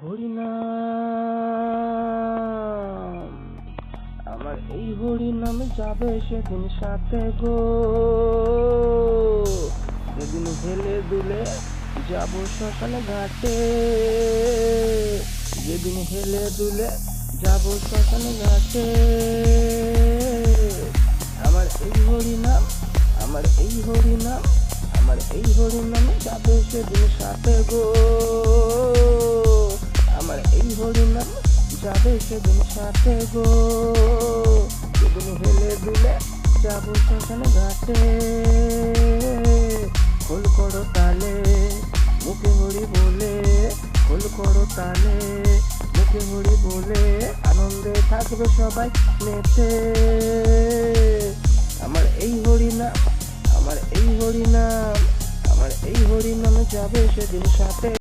হরিনাম, আমার এই হরিনামে যাবে সেদিন সাথে গো। সেদিন হেলে দুলে যাব শ্মশানে ঘাটে, যেদিন হেলে দুলে যাব শ্মশানে ঘাটে। আমার এই হরিনাম, আমার এই হরিনাম, আমার এই হরিনামে যাবে সেদিন সাথে গো। আমার এই হরিনাম যাবে সেদিন সাথে গো, সেদিন হেলে দুলে যাব শ্মশানে ঘাটে। খোল করো তালে মুখে হরি বলে, খোল করো তালে মুখে হরি বলে, আনন্দে থাকবে সবাই মেতে। আমার এই হরিনাম, আমার এই হরিনাম, আমার এই হরিনামে যাবে সেদিন সাথে।